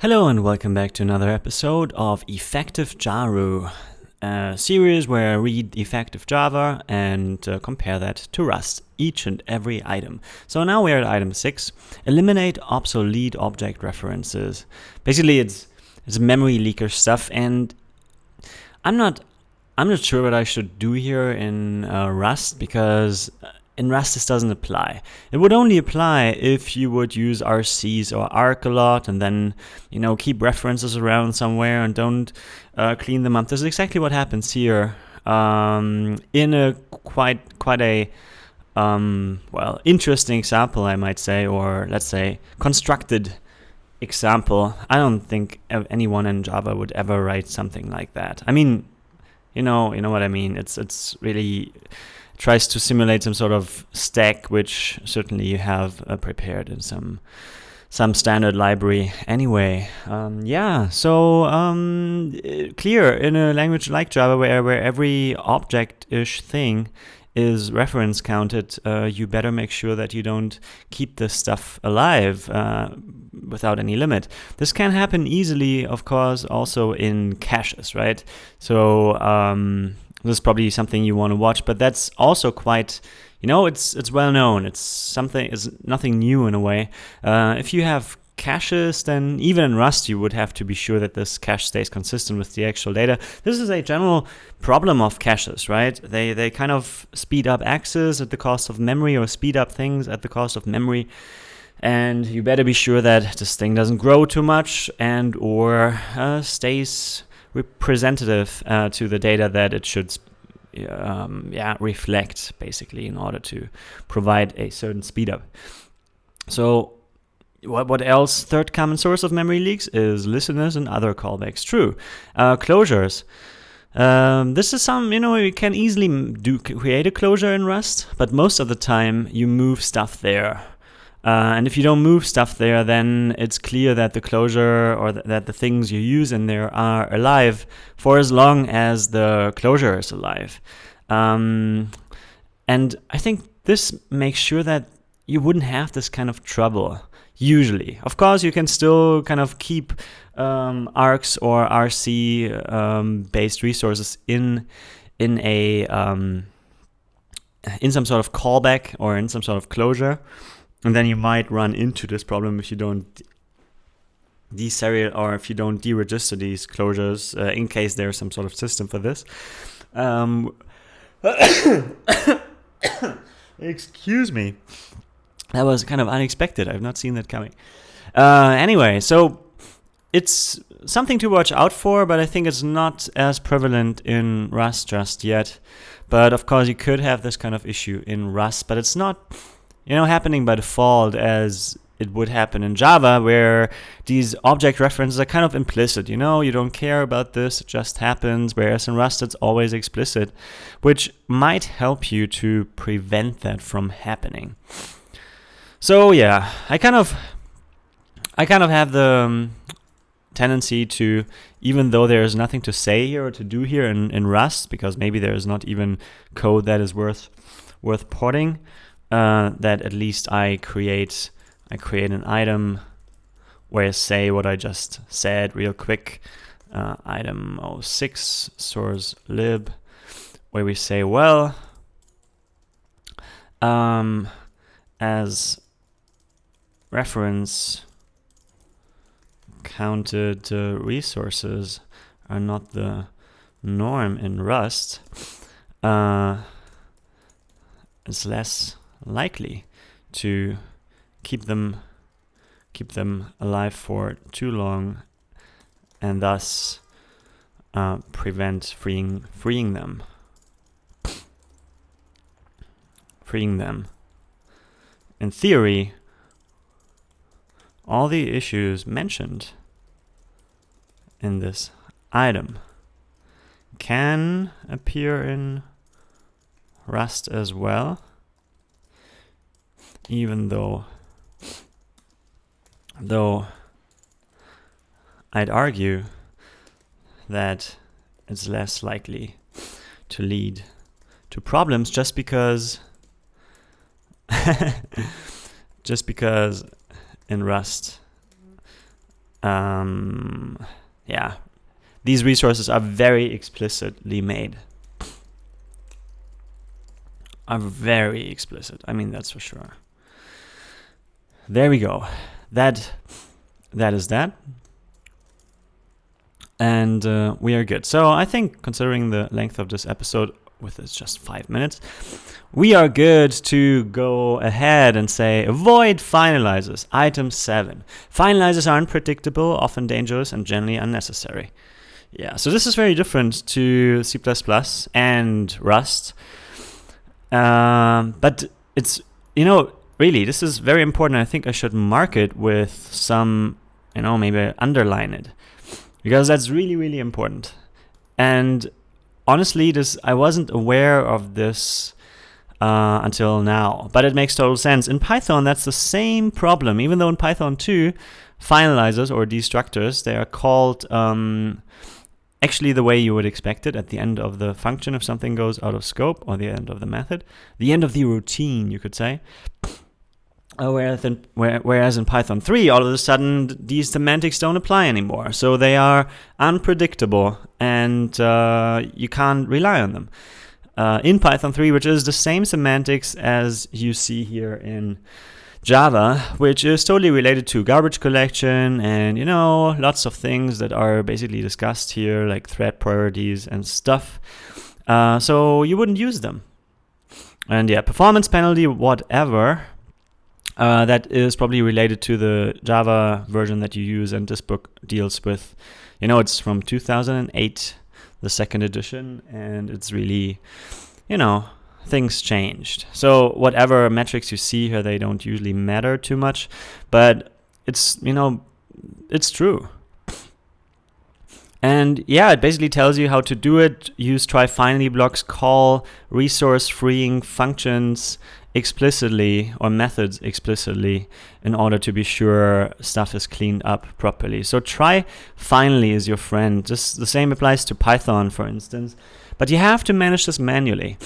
Hello and welcome back to another episode of Effective JaRu, a series where I read effective Java and compare that to Rust, each and every item. So now we're at item 6, eliminate obsolete object references. Basically it's memory leaker stuff, and I'm not sure what I should do here in Rust, because in Rust this doesn't apply. It would only apply if you would use RCs or arc a lot and then, keep references around somewhere and don't clean them up. This is exactly what happens here in a quite a interesting example, I might say, or let's say constructed example. I don't think anyone in Java would ever write something like that. I mean, you know what I mean. It's really tries to simulate some sort of stack, which certainly you have prepared in some standard library anyway. So clear in a language like Java, where every object-ish thing is reference counted, you better make sure that you don't keep this stuff alive without any limit. This can happen easily, of course, also in caches, right? So this is probably something you want to watch, but that's also quite, it's well known. It's nothing new in a way. If you have caches, then even in Rust you would have to be sure that this cache stays consistent with the actual data. This is a general problem of caches, right? They kind of speed up access at the cost of memory, or speed up things at the cost of memory. And you better be sure that this thing doesn't grow too much and or stays representative to the data that it should reflect, basically, in order to provide a certain speed up. So what else? Third common source of memory leaks is listeners and other callbacks. True. Closures. This is you can easily create a closure in Rust, but most of the time you move stuff there. And if you don't move stuff there, then it's clear that the closure or that the things you use in there are alive for as long as the closure is alive. And I think this makes sure that you wouldn't have this kind of trouble. Usually, of course, you can still kind of keep arcs or RC based resources in some sort of callback or in some sort of closure. And then you might run into this problem if you don't deserial or if you don't deregister these closures, in case there's some sort of system for this. Excuse me. That was kind of unexpected. I've not seen that coming. Anyway, so it's something to watch out for, but I think it's not as prevalent in Rust just yet. But of course, you could have this kind of issue in Rust, but it's not happening by default as it would happen in Java, where these object references are kind of implicit. You don't care about this, it just happens, whereas in Rust it's always explicit, which might help you to prevent that from happening. So yeah, I kind of have the tendency to, even though there's nothing to say here or to do here in Rust, because maybe there's not even code that is worth porting, that at least I create an item where I say what I just said real quick. Item 06 source lib, where we say, well, as reference counted resources are not the norm in Rust, it's less likely to keep them alive for too long, and thus prevent freeing them. In theory, all the issues mentioned in this item can appear in Rust as well, even though I'd argue that it's less likely to lead to problems just because in Rust yeah, these resources are very explicitly made. Are very explicit. I mean, that's for sure. There we go. That is that. And we are good. So I think, considering the length of this episode, with it's just 5 minutes, we are good to go ahead and say avoid finalizers. Item 7. Finalizers are unpredictable, often dangerous, and generally unnecessary. Yeah, so this is very different to C++ and Rust. But it's, really, this is very important. I think I should mark it with some, maybe underline it, because that's really, really important. And honestly, I wasn't aware of this until now, but it makes total sense. In Python, that's the same problem, even though in Python 2, finalizers or destructors, they are called actually the way you would expect it, at the end of the function if something goes out of scope, or the end of the method, the end of the routine, you could say. Whereas in Python 3, all of a sudden, these semantics don't apply anymore. So they are unpredictable, and you can't rely on them. In Python 3, which is the same semantics as you see here in Java, which is totally related to garbage collection and, lots of things that are basically discussed here, like thread priorities and stuff. So you wouldn't use them. And yeah, performance penalty, whatever, that is probably related to the Java version that you use, and this book deals with, it's from 2008, the second edition, and it's really, things changed. So whatever metrics you see here, they don't usually matter too much, but it's, it's true. And yeah, it basically tells you how to do it. Use try finally blocks, call resource freeing functions explicitly, or methods explicitly, in order to be sure stuff is cleaned up properly. So try finally is your friend. Just the same applies to Python, for instance, but you have to manage this manually,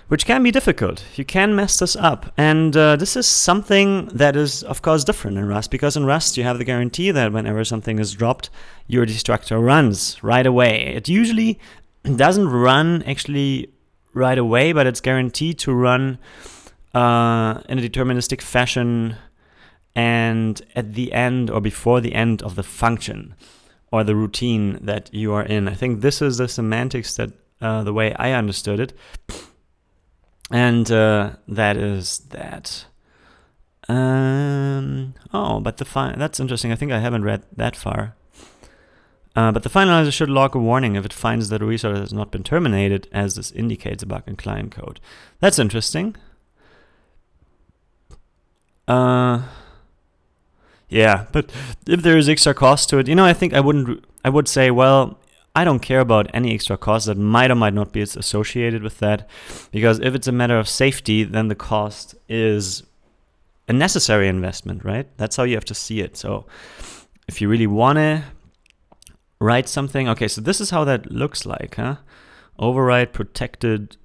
which can be difficult. You can mess this up. And this is something that is, of course, different in Rust, because in Rust you have the guarantee that whenever something is dropped, your destructor runs right away. It usually doesn't run actually right away, but it's guaranteed to run in a deterministic fashion and at the end or before the end of the function or the routine that you are in. I think this is the semantics that the way I understood it. And that is that. But that's interesting. I think I haven't read that far. But the finalizer should log a warning if it finds that a resource has not been terminated, as this indicates a bug in client code. That's interesting. Yeah, but if there is extra cost to it, I think I would say, well, I don't care about any extra cost that might or might not be associated with that, because if it's a matter of safety, then the cost is a necessary investment, right? That's how you have to see it. So if you really want to write something, okay, so this is how that looks like, huh? Override protected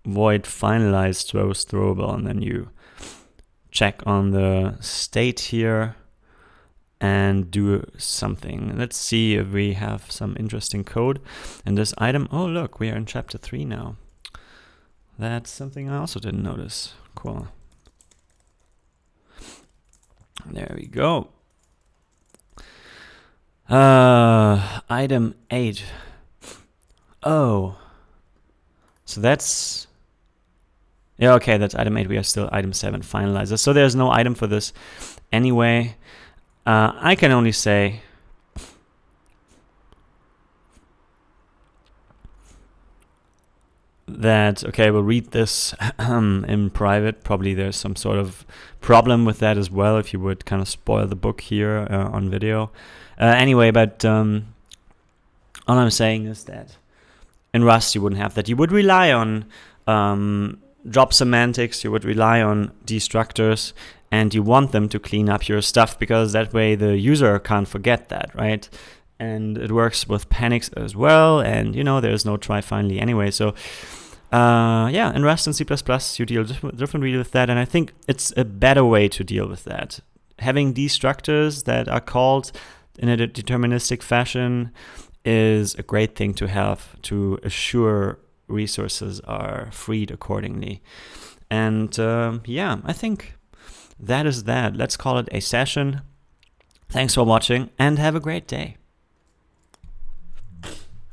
void finalized throws throwable, and then you check on the state here and do something. Let's see if we have some interesting code in this item. Oh, look, we are in chapter 3 now. That's something I also didn't notice. Cool. There we go. Item 8. Oh. So that's... Yeah, okay, that's item 8. We are still item 7, finalizer. So there's no item for this anyway. I can only say that, okay, we'll read this in private. Probably there's some sort of problem with that as well, if you would kind of spoil the book here on video. Anyway, but all I'm saying is that in Rust you wouldn't have that. You would rely on drop semantics, you would rely on destructors, and you want them to clean up your stuff, because that way the user can't forget that, right? And it works with panics as well, and there's no try finally anyway. So yeah, in Rust and C++ you deal differently with that, and I think it's a better way to deal with that. Having destructors that are called in a deterministic fashion is a great thing to have to assure resources are freed accordingly. And I think that is that. Let's call it a session. Thanks for watching and have a great day.